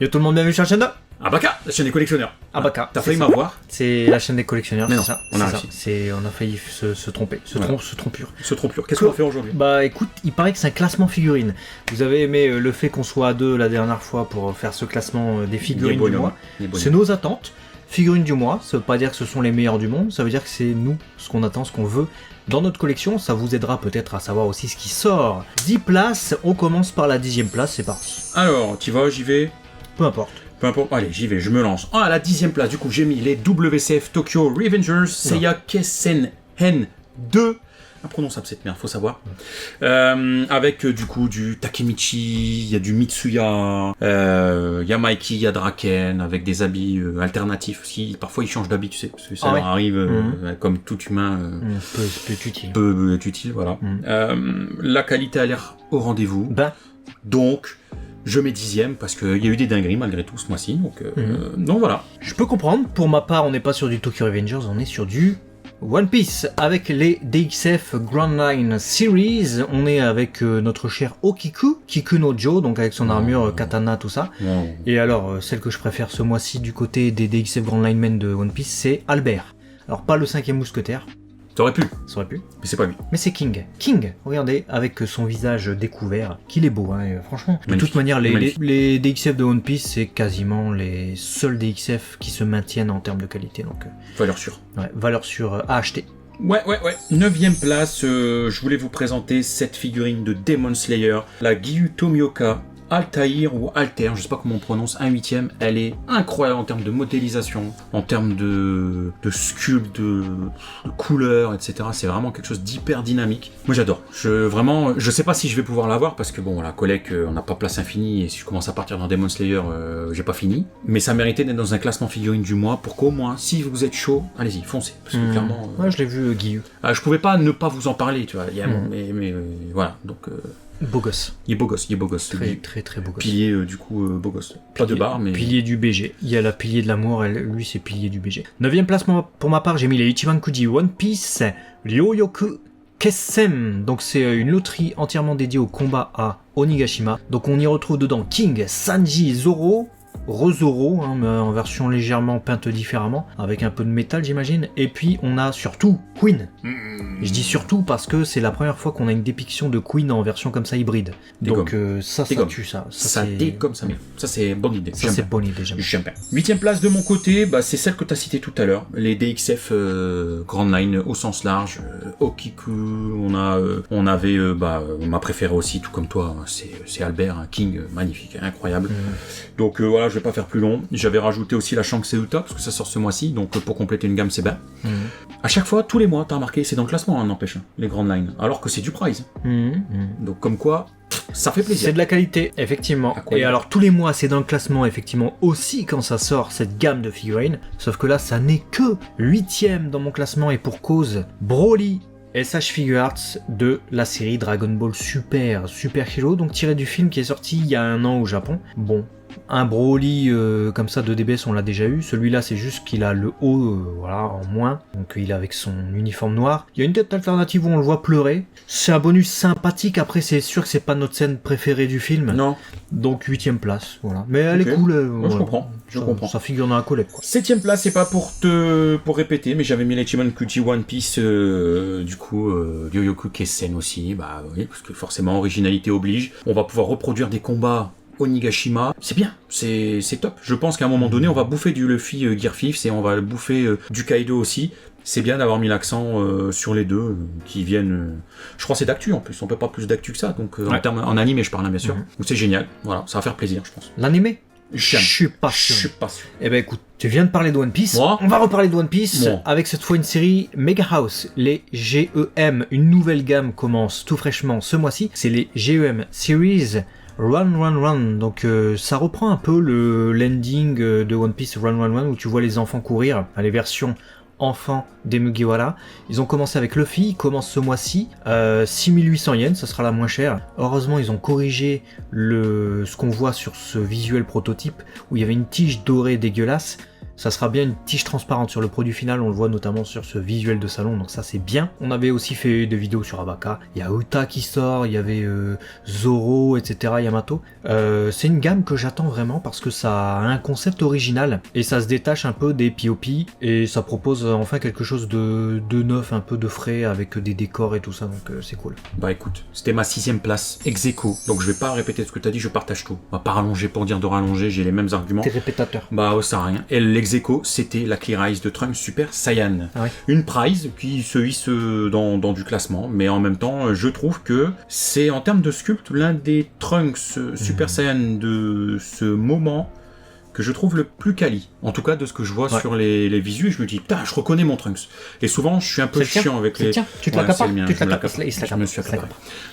Yo tout le monde, bienvenue sur la chaîne de Abaka, la chaîne des collectionneurs. Abaka. T'as failli m'avoir. C'est la chaîne des collectionneurs, mais c'est non, ça. on a c'est réussi. ça. On a failli se tromper, se trompure. Se trompure. Qu'est-ce qu'on va faire aujourd'hui? Bah écoute, il paraît que c'est un classement figurines. Vous avez aimé le fait qu'on soit à deux la dernière fois pour faire ce classement des figurines du mois. C'est nos attentes. Figurines du mois, ça veut pas dire que ce sont les meilleures du monde, ça veut dire que c'est nous, ce qu'on attend, ce qu'on veut dans notre collection. Ça vous aidera peut-être à savoir aussi ce qui sort. 10 places, on commence par la 10e place, c'est parti. Alors, tu vas, j'y vais. Peu importe. Peu importe, allez, j'y vais, je me lance. Ah, à la 10e place, du coup, j'ai mis les WCF Tokyo Revengers Seiya Kessen Hen 2. Imprononçable cette merde, faut savoir. Avec du coup du Takemichi, il y a du Mitsuya, il y a Mikey, il y a Draken, avec des habits alternatifs. Parfois ils changent d'habit, tu sais, parce que ça leur arrive, comme tout humain, peut être utile. Peut être utile, voilà. La qualité a l'air au rendez-vous. Donc, je mets 10e parce qu'il y a eu des dingueries malgré tout ce mois-ci. Donc voilà. Je peux comprendre. Pour ma part, on n'est pas sur du Tokyo Revengers, on est sur du One Piece avec les DXF Grand Line Series. On est avec notre cher Okiku, Kiku no Jo, donc avec son armure katana, tout ça. Et alors, celle que je préfère ce mois-ci du côté des DXF Grand Line Men de One Piece, c'est Albert. Alors, pas le 5e mousquetaire. T'aurais pu. Ça aurait pu. Mais c'est pas lui. Mais c'est King. King, regardez, avec son visage découvert, qu'il est beau, hein, franchement. De toute manière, les DXF de One Piece, c'est quasiment les seuls DXF qui se maintiennent en termes de qualité. Donc, valeur sûre. Ouais, valeur sûre à acheter. Ouais. 9e place, je voulais vous présenter cette figurine de Demon Slayer, la Giyu Tomioka Altair ou Alter, je sais pas comment on prononce, 1/8. Elle est incroyable en termes de modélisation, en termes de sculpte, de couleurs, etc. C'est vraiment quelque chose d'hyper dynamique. Moi j'adore. Je sais pas si je vais pouvoir l'avoir parce que bon, la collecte, on n'a pas place infinie et si je commence à partir dans Demon Slayer, j'ai pas fini. Mais ça méritait d'être dans un classement figurine du mois pour qu'au moins, si vous êtes chaud, allez-y, foncez. Parce que clairement. Ouais, je l'ai vu, Guillaume. Je pouvais pas ne pas vous en parler, tu vois. Mais voilà, donc. Beau gosse. Il est beau gosse. Très beau gosse. Pilier, du coup, beau gosse. Pas de barre, mais... Pilier du BG. Il y a la pilier de l'amour, lui, c'est pilier du BG. 9e place pour ma part, j'ai mis les Ichibankuji One Piece Ryoyoku Kessen. Donc, c'est une loterie entièrement dédiée au combat à Onigashima. Donc, on y retrouve dedans King, Sanji, Zoro, Rezoro, mais en version légèrement peinte différemment, avec un peu de métal j'imagine, et puis on a surtout Queen. Je dis surtout parce que c'est la première fois qu'on a une dépiction de Queen en version comme ça hybride. Donc ça tue ça. Ça dégomme ça, mais ça c'est bonne idée. Ça c'est bonne idée, j'aime bien. 8e place de mon côté, c'est celle que tu as citée tout à l'heure, les DXF Grand Line au sens large, Okiku, on avait ma préférée aussi, tout comme toi, c'est Albert, King, magnifique, incroyable. Donc voilà, je vais pas faire plus long. J'avais rajouté aussi la Shanks Seuta parce que ça sort ce mois-ci, donc pour compléter une gamme c'est bien. À chaque fois, tous les mois, t'as remarqué, c'est dans le classement, n'empêche, les grandes lines, alors que c'est du prize. Donc comme quoi, ça fait plaisir. C'est de la qualité, effectivement. Et alors tous les mois, c'est dans le classement, effectivement, aussi quand ça sort cette gamme de figurines. Sauf que là, ça n'est que 8e dans mon classement et pour cause, Broly. SH Figuarts de la série Dragon Ball Super Hero, donc tiré du film qui est sorti il y a 1 an au Japon. Bon, un Broly comme ça de DBS on l'a déjà eu, celui-là c'est juste qu'il a le haut en moins, donc il est avec son uniforme noir. Il y a une tête alternative où on le voit pleurer, c'est un bonus sympathique, après c'est sûr que c'est pas notre scène préférée du film. Non. Donc 8e place, voilà. Mais elle est cool. Je comprends. Je comprends. Ça figure dans la collecte, quoi. 7e place, c'est pas pour répéter, mais j'avais mis les Ichibankuji One Piece, du coup, Ryoyoku Kessen aussi, oui, parce que forcément, originalité oblige. On va pouvoir reproduire des combats Onigashima, c'est bien, c'est top. Je pense qu'à un moment donné, on va bouffer du Luffy Gear 5 et on va bouffer du Kaido aussi. C'est bien d'avoir mis l'accent sur les deux qui viennent. Je crois que c'est d'actu en plus, on peut pas plus d'actu que ça, donc en animé je parle bien sûr. Donc c'est génial, voilà, ça va faire plaisir je pense. L'animé ? Je suis pas sûr. Eh ben écoute, tu viens de parler de One Piece, on va reparler de One Piece avec cette fois une série Mega House, les GEM, une nouvelle gamme commence tout fraîchement ce mois-ci, c'est les GEM Series Run. Donc ça reprend un peu le landing de One Piece Run où tu vois les enfants courir, les versions enfants des Mugiwara. Ils ont commencé avec Luffy, ils commencent ce mois-ci, 6800 yens, ça sera la moins chère. Heureusement, ils ont corrigé ce qu'on voit sur ce visuel prototype où il y avait une tige dorée dégueulasse. Ça sera bien une tige transparente sur le produit final, on le voit notamment sur ce visuel de salon, donc ça c'est bien. On avait aussi fait des vidéos sur Abaka, il y a Uta qui sort, il y avait Zoro, etc., Yamato. C'est une gamme que j'attends vraiment parce que ça a un concept original et ça se détache un peu des POP et ça propose enfin quelque chose de neuf, un peu de frais avec des décors et tout ça, donc c'est cool. Bah écoute, c'était ma 6ème place, ex aequo, donc je vais pas répéter ce que t'as dit, je partage tout. On va pas rallonger pour dire de rallonger, j'ai les mêmes arguments. T'es répétateur. Bah ça sert à rien. Et l'ex aequo, c'était la Clear Eyes de Trunks Super Saiyan. Ah ouais. Une prize qui se hisse dans du classement, mais en même temps, je trouve que c'est en termes de sculpte l'un des Trunks Super Saiyan de ce moment que je trouve le plus quali. En tout cas, de ce que je vois sur les visus, je me dis, putain, je reconnais mon Trunks. Et souvent, je suis un peu chiant avec les... Tiens, tu te la capes pas. Je me suis accaparé.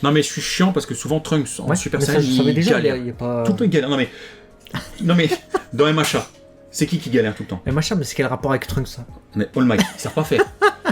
Non, mais je suis chiant parce que souvent, Trunks en Super Saiyan, il galère. Il y a pas... Tout le temps, il galère. Non, mais dans MHA, c'est qui galère tout le temps? MHA, mais c'est quel rapport avec Trunks, ça? Mais All Might, ils savent pas faire.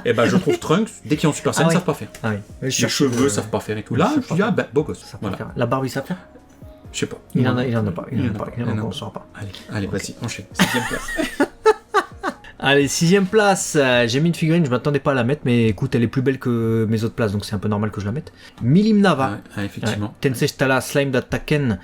Et ben, je trouve Trunks, dès qu'ils ont Super Saiyan, ils savent pas faire. Ah oui. Les cheveux savent pas faire et tout. Là, je dis, ah, beau gosse. Voilà. La barbe, il savent faire? Je sais pas. Il en a pas. On ne saura pas. Allez, vas-y, enchaîne. 6ème place. Allez, 6ème place. J'ai mis une figurine, je m'attendais pas à la mettre, mais écoute, elle est plus belle que mes autres places, donc c'est un peu normal que je la mette. Milim Nava. Ouais, effectivement. Tensei Shitara Slime d'Attacken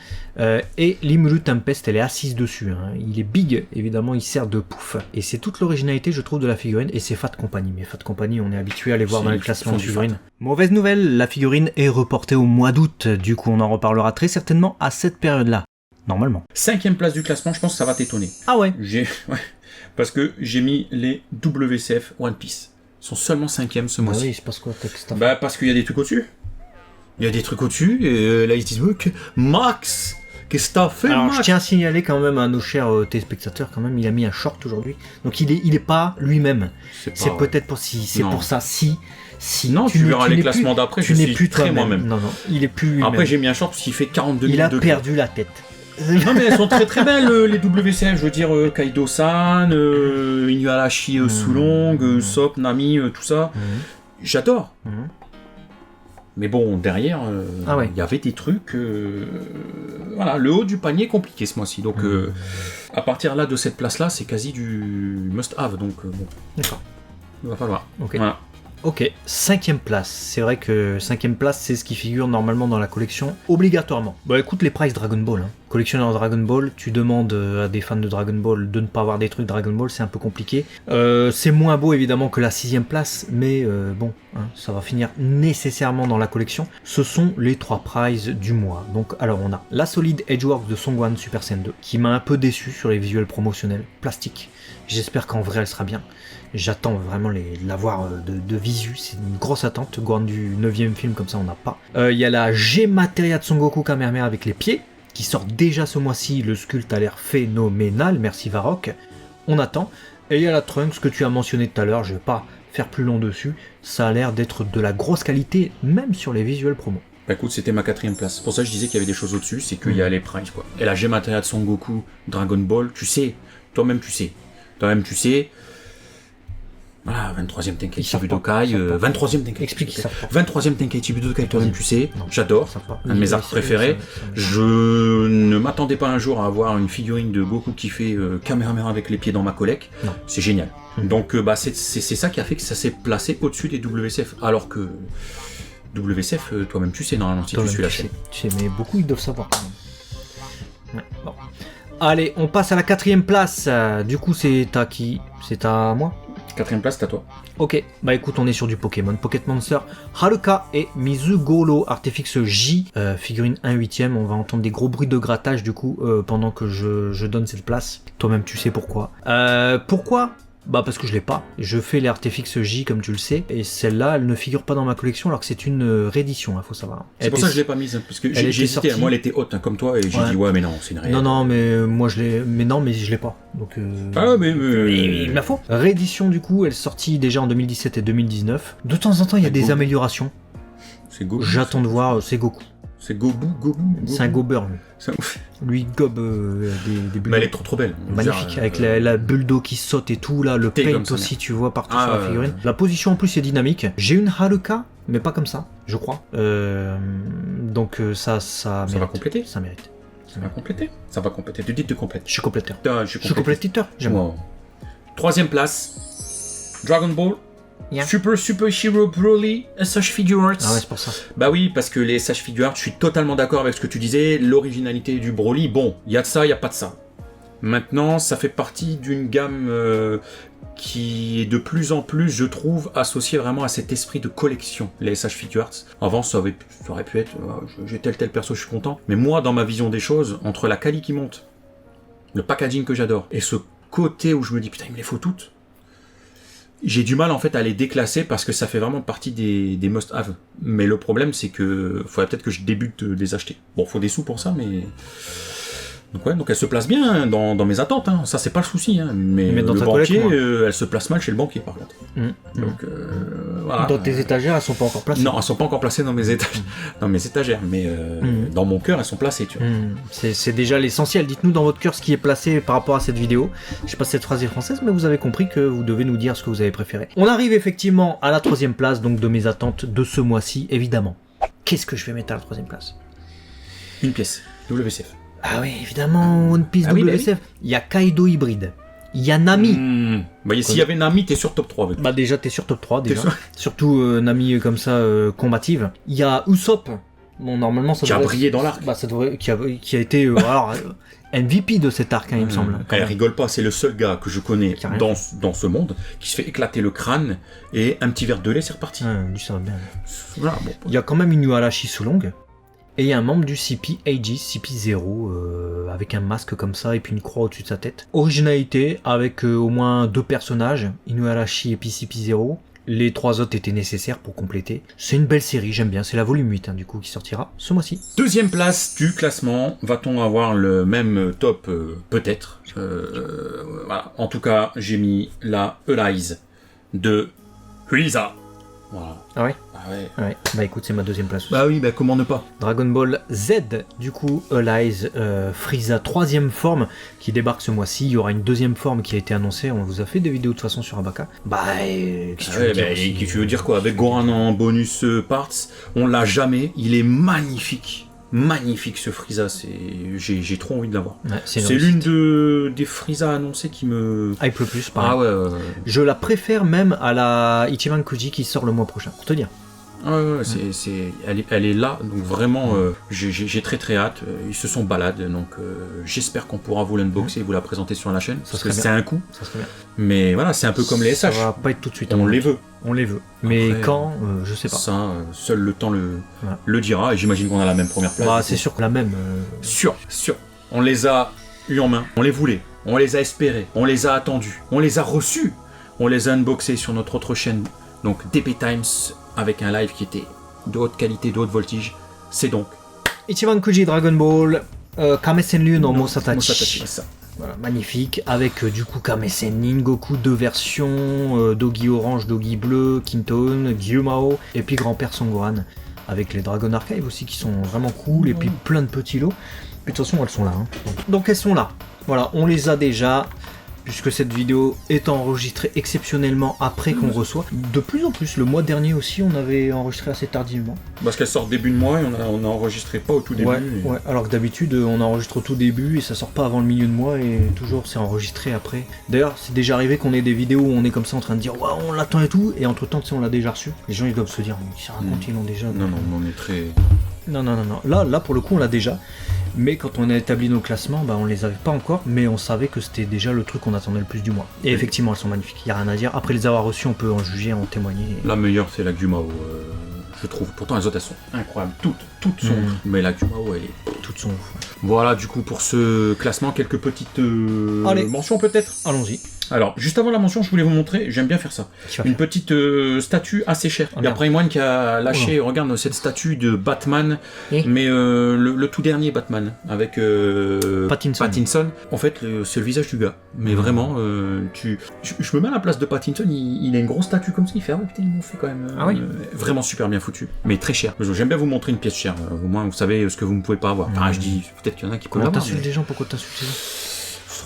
et Limuru Tempest, elle est assise dessus. Hein. Il est big, évidemment, il sert de pouf. Et c'est toute l'originalité, je trouve, de la figurine. Et c'est Fat Company. Mais Fat Company, on est habitué à les voir dans les classements de figurines. Mauvaise nouvelle, la figurine est reportée au mois d'août. Du coup, on en reparlera très certainement à cette période-là. Normalement. 5ème place du classement, je pense que ça va t'étonner. Ah ouais. Ouais. Parce que j'ai mis les WCF One Piece. Ils sont seulement 5ème ce mois-ci. Oui, c'est parce quoi, parce qu'il y a des trucs au-dessus. Il y a des trucs au-dessus, et là ils se disent Max, qu'est-ce que t'as fait, Alors, Max? je tiens à signaler quand même à nos chers téléspectateurs, quand même, il a mis un short aujourd'hui. Donc il est pas lui-même. C'est peut-être pour ça. Si non, tu verras les classements d'après, je suis plus très moi-même. Non, il est plus lui-même. Après, j'ai mis un short parce qu'il fait 42 000 degrés. Il a perdu la tête. Non, mais elles sont très très belles, les WCF. Je veux dire, Kaido-san, Inuarashi Sulong, Sop, Nami, tout ça. J'adore. Mais bon, derrière, il y avait des trucs... Voilà, le haut du panier est compliqué ce mois-ci. Donc, à partir là de cette place-là, c'est quasi du must-have. Donc, bon. D'accord. Il va falloir. Ok. Voilà. Ok, 5ème place. C'est vrai que 5ème place, c'est ce qui figure normalement dans la collection, obligatoirement. Bah écoute, les prices Dragon Ball. Hein. Collectionneur Dragon Ball, tu demandes à des fans de Dragon Ball de ne pas avoir des trucs Dragon Ball, c'est un peu compliqué. C'est moins beau évidemment que la 6ème place, mais bon, hein, ça va finir nécessairement dans la collection. Ce sont les 3 prizes du mois. Donc alors on a la solide Edgeworks de Songwan Super Saiyan 2, qui m'a un peu déçu sur les visuels promotionnels, plastique. J'espère qu'en vrai elle sera bien. J'attends vraiment de la voir de visu, c'est une grosse attente. Gohan du 9ème film, comme ça on n'a pas. Il y a la G-Materia de Son Goku Kamehameha avec les pieds, qui sort déjà ce mois-ci. Le sculpte a l'air phénoménal, merci Varrock. On attend. Et il y a la Trunks que tu as mentionné tout à l'heure, je vais pas faire plus long dessus. Ça a l'air d'être de la grosse qualité, même sur les visuels promo. Bah écoute, c'était ma 4ème place. C'est pour ça que je disais qu'il y avait des choses au-dessus, c'est qu'il y a les prices, quoi. Et la G-Materia de Son Goku, Dragon Ball, tu sais. Toi-même tu sais. Voilà, 23ème Tenkaichi Budokai, 23ème Tenkaichi. Explique ça. 23ème Tenkaichi Budokai, toi-même tu sais, j'adore, un de mes arts préférés. Ça. Je ne m'attendais pas un jour à avoir une figurine de Goku qui fait Kamehameha avec les pieds dans ma collecte. C'est génial. Donc c'est ça qui a fait que ça s'est placé au-dessus des WCF, alors que WCF, toi-même tu sais normalement si tu suis la chaîne. Tu sais, mais beaucoup ils doivent savoir quand même. Ouais, bon. Allez, on passe à la 4ème place. Du coup, c'est à qui? C'est à moi? 4ème place, c'est à toi. Ok, bah écoute, on est sur du Pokémon. Pocket Monster, Haruka et Mizugolo, Artefix J, figurine 1/8. On va entendre des gros bruits de grattage du coup pendant que je donne cette place. Toi-même, tu sais pourquoi. Pourquoi? Bah parce que je l'ai pas. Je fais les Artefix J comme tu le sais, et celle-là elle ne figure pas dans ma collection alors que c'est une réédition, faut savoir. C'est pour ça que je l'ai pas mise, parce que j'ai hésité, moi elle était haute comme toi, et j'ai dit ouais mais non, c'est une réédition. Non mais moi je l'ai, mais je l'ai pas. Donc il me la faut. Réédition du coup, elle est sortie déjà en 2017 et 2019. De temps en temps il y a des améliorations. C'est Goku. J'attends de voir, c'est Goku. C'est Gobu. C'est un gober, lui. Lui, il gobe des bulles. Mais elle est trop belle. Magnifique, avec la bulle d'eau qui saute et tout, là, le paint aussi, tu vois, partout sur la figurine. La position en plus est dynamique. J'ai une Haruka, mais pas comme ça, je crois. Donc ça va compléter. Ça mérite. Ça va compléter. Tu dis de complète. Je suis compléteur. Je suis complétiteur. J'aime. Wow. Troisième place, Dragon Ball. Yeah. Super Hero Broly SH Figure Arts. Ah ouais, c'est pour ça. Bah oui, parce que les SH Figure Arts, je suis totalement d'accord avec ce que tu disais, l'originalité du Broly, bon, il y a de ça, il y a pas de ça. Maintenant, ça fait partie d'une gamme qui est de plus en plus, je trouve, associée vraiment à cet esprit de collection, les SH Figure Arts. Avant, ça aurait pu être, j'ai tel perso, je suis content. Mais moi, dans ma vision des choses, entre la quali qui monte, le packaging que j'adore, et ce côté où je me dis, putain, il me les faut toutes, j'ai du mal en fait à les déclasser parce que ça fait vraiment partie des must-have. Mais le problème, c'est que faudrait peut-être que je débute de les acheter. Bon, faut des sous pour ça, mais... Donc elle se place bien hein, dans mes attentes, hein. Ça c'est pas le souci, hein. Mais dans le ta banquier, collecte, elle se place mal chez le banquier par contre. Donc voilà. Dans tes étagères, elles sont pas encore placées. Non, elles sont pas encore placées dans mes étagères, mais dans mon cœur, elles sont placées, tu vois. C'est déjà l'essentiel. Dites-nous dans votre cœur ce qui est placé par rapport à cette vidéo. Je sais pas si cette phrase est française, mais vous avez compris que vous devez nous dire ce que vous avez préféré. On arrive effectivement à la 3e place, donc de mes attentes de ce mois-ci, évidemment. Qu'est-ce que je vais mettre à la 3e place? Une pièce, WCF. Ah oui, évidemment, One Piece WCF. Oui. Il y a Kaido hybride. Il y a Nami. S'il y avait Nami, t'es sur top 3 avec. Bah déjà, t'es sur top 3 déjà. Surtout Nami comme ça, combative. Il y a Usopp. Bon, normalement, ça qui a brillé dans l'arc. Bah, ça devrait... qui a été alors, MVP de cet arc, hein, il me semble. Elle rigole pas, c'est le seul gars que je connais dans ce monde qui se fait éclater le crâne et un petit verre de lait, c'est reparti. Lui, ça va bien. Voilà, bon. Il y a quand même une Nuarashi Sulong. Et il y a un membre du CP, Aegis, CP0, avec un masque comme ça et puis une croix au-dessus de sa tête. Originalité, avec au moins 2 personnages, Inuarashi et puis CP0. Les 3 autres étaient nécessaires pour compléter. C'est une belle série, j'aime bien. C'est la volume 8 hein, du coup qui sortira ce mois-ci. 2e place du classement. Va-t-on avoir le même top peut-être. Voilà. En tout cas, j'ai mis la Elise de Frieza. Voilà. Ah ouais? Ouais. Bah écoute, c'est ma 2e place aussi. Bah oui, bah comment ne pas. Dragon Ball Z, du coup, Elise, Frieza 3e forme qui débarque ce mois-ci. Il y aura une 2e forme qui a été annoncée. On vous a fait des vidéos de toute façon sur Abaka. Qu'est-ce que tu veux dire quoi? Avec Goran en bonus parts, on l'a jamais. Il est magnifique. Magnifique ce Frieza, j'ai trop envie de l'avoir. Ouais, c'est l'une des Frieza annoncées qui me hype le plus. Pareil. Ah ouais. Je la préfère même à la Ichiban Kuji qui sort le mois prochain, pour te dire. Elle est là, donc vraiment, j'ai très hâte. Ils se sont baladés, donc j'espère qu'on pourra vous l'unboxer et vous la présenter sur la chaîne, parce que c'est un coup. Ça serait bien. Mais voilà, c'est un peu comme les SH. Ça va pas être tout de suite. On les veut. Mais après, quand, je sais pas. Ça, seul le temps le dira, et j'imagine qu'on a la même première place. Bah, c'est sûr qu'on a la même. Sûr. On les a eu en main, on les voulait, on les a espérés, on les a attendus, on les a reçus, on les a unboxés sur notre autre chaîne, donc DP Times, avec un live qui était de haute qualité, de haute voltige. C'est donc Ichiban Kuji Dragon Ball, Kame Senryu no Mosatachi. Ça. Voilà, magnifique, avec du coup Kame Sennin, Goku, 2 versions, Dogi orange, Dogi bleu, Kinton, Gyumao, et puis Grand-Père Sangohan, avec les Dragon Archive aussi qui sont vraiment cool, et puis plein de petits lots. Mais de toute façon, elles sont là. Hein. Donc elles sont là. Voilà, on les a déjà. Puisque cette vidéo est enregistrée exceptionnellement après qu'on reçoit. De plus en plus, le mois dernier aussi, on avait enregistré assez tardivement. Parce qu'elle sort début de mois et on a enregistré pas au tout début. Ouais, alors que d'habitude, on enregistre au tout début et ça sort pas avant le milieu de mois et toujours c'est enregistré après. D'ailleurs, c'est déjà arrivé qu'on ait des vidéos où on est comme ça en train de dire ouais, on l'attend et tout, et entre temps, tu sais, on l'a déjà reçu. Les gens ils doivent se dire, mais ça raconte, ils l'ont déjà. Non, on est très. Non. Là, pour le coup, on l'a déjà. Mais quand on a établi nos classements, bah, on les avait pas encore, mais on savait que c'était déjà le truc qu'on attendait le plus du mois. Et effectivement, elles sont magnifiques, il n'y a rien à dire. Après les avoir reçues, on peut en juger, en témoigner. La meilleure, c'est la Gyumao, je trouve. Pourtant, les autres, elles sont incroyables. Toutes sont ouf. Mais la Gyumao, elle est... Toutes sont ouf. Ouais. Voilà, du coup, pour ce classement, quelques petites mentions peut-être. Allons-y. Alors, juste avant la mention, je voulais vous montrer, j'aime bien faire ça, une petite statue assez chère. Il y a Prime qui a lâché, regarde cette statue de Batman, mais le tout dernier Batman, avec Pattinson. En fait, c'est le visage du gars. Mais vraiment, je me mets à la place de Pattinson, il a une grosse statue comme ça, il fait, ah ouais, putain, ils m'ont fait quand même. Vraiment super bien foutu, mais très cher. J'aime bien vous montrer une pièce chère, au moins vous savez ce que vous ne pouvez pas avoir. Enfin, je dis, peut-être qu'il y en a qui peuvent l'avoir. T'insultes les gens, pourquoi t'insultes les gens?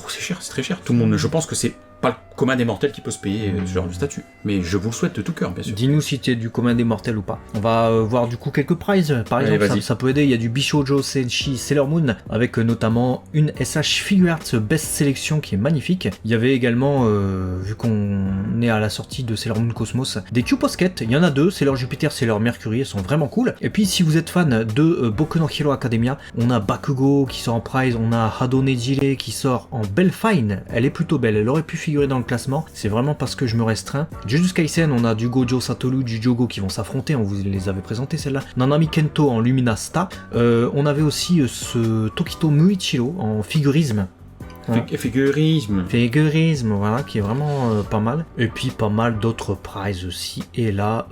C'est cher, c'est très cher. Tout le monde, je pense que c'est pas le commun des mortels qui peut se payer ce genre de statut. Mais je vous le souhaite de tout cœur, bien sûr. Dis-nous si tu es du commun des mortels ou pas. On va voir du coup quelques prizes. Par exemple, ça peut aider. Il y a du Bishoujo Senshi Sailor Moon avec notamment une SH Figure Arts Best Selection qui est magnifique. Il y avait également, vu qu'on est à la sortie de Sailor Moon Cosmos, des Q-Posket. Il y en a deux, Sailor Jupiter, Sailor Mercury, elles sont vraiment cool. Et puis si vous êtes fan de Boku no Hero Academia, on a Bakugo qui sort en prize, on a Hado Nejire qui sort en belle fine. Elle est plutôt belle, elle aurait pu figurer dans le classement. C'est vraiment parce que je me restreins. Jujutsu Kaisen, on a du Gojo Satoru, du Jogo qui vont s'affronter, on vous les avait présentés celle-là. Nanami Kento en Luminasta. On avait aussi ce Tokito Muichiro en figurisme. Voilà. Figurisme, voilà, qui est vraiment pas mal. Et puis pas mal d'autres prizes aussi. Et là,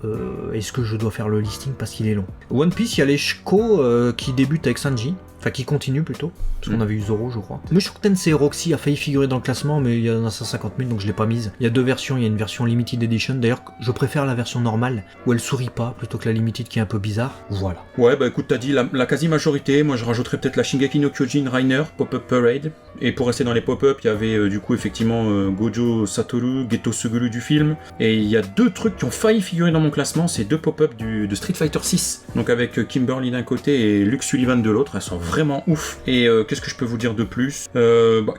est-ce que je dois faire le listing parce qu'il est long. One Piece, il y a les Shiko qui débutent avec Sanji. Enfin, qui continue plutôt, parce qu'on avait eu Zoro, je crois. Mushoku Tensei Roxy a failli figurer dans le classement, mais il y en a 150 000, donc je l'ai pas mise. Il y a deux versions, il y a une version Limited Edition. D'ailleurs, je préfère la version normale, où elle sourit pas, plutôt que la Limited qui est un peu bizarre. Voilà. Ouais, bah écoute, t'as dit la quasi-majorité. Moi, je rajouterais peut-être la Shingeki no Kyojin Rainer, Pop-Up Parade. Et pour rester dans les pop-up, il y avait du coup, effectivement, Gojo Satoru, Geto Suguru du film. Et il y a deux trucs qui ont failli figurer dans mon classement, c'est deux pop-up de Street Fighter 6. Donc avec Kimberly d'un côté et Luke Sullivan de l'autre, elles sont vraiment ouf. Et qu'est-ce que je peux vous dire de plus,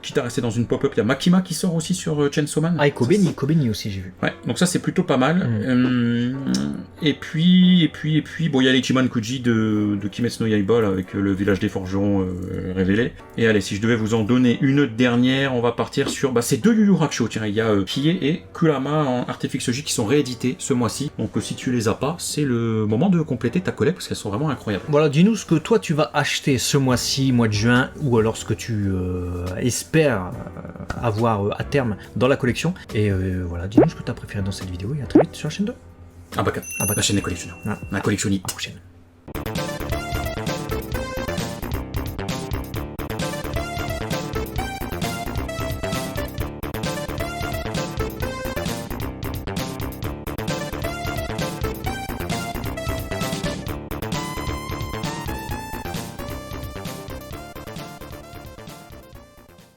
quitte à rester dans une pop-up, il y a Makima qui sort aussi sur Chainsaw Man. Ah, et Kobeni aussi j'ai vu. Ouais, donc ça c'est plutôt pas mal. Et puis, bon, il y a l'Ichiban Kuji de Kimetsu no Yaiba là, avec le village des forgerons révélé. Et allez, si je devais vous en donner une dernière, on va partir sur ces deux Yu Yu Hakusho. Tiens, il y a Kie et Kurama en Artefix J qui sont réédités ce mois-ci. Donc si tu les as pas, c'est le moment de compléter ta collecte parce qu'elles sont vraiment incroyables. Voilà, dis-nous ce que toi tu vas acheter ce mois-ci, mois de juin, ou alors ce que tu espères avoir à terme dans la collection. Et voilà, dis-nous ce que tu as préféré dans cette vidéo et à très vite sur la chaîne 2. La chaîne des collectionneurs. La collectionnite. À la prochaine.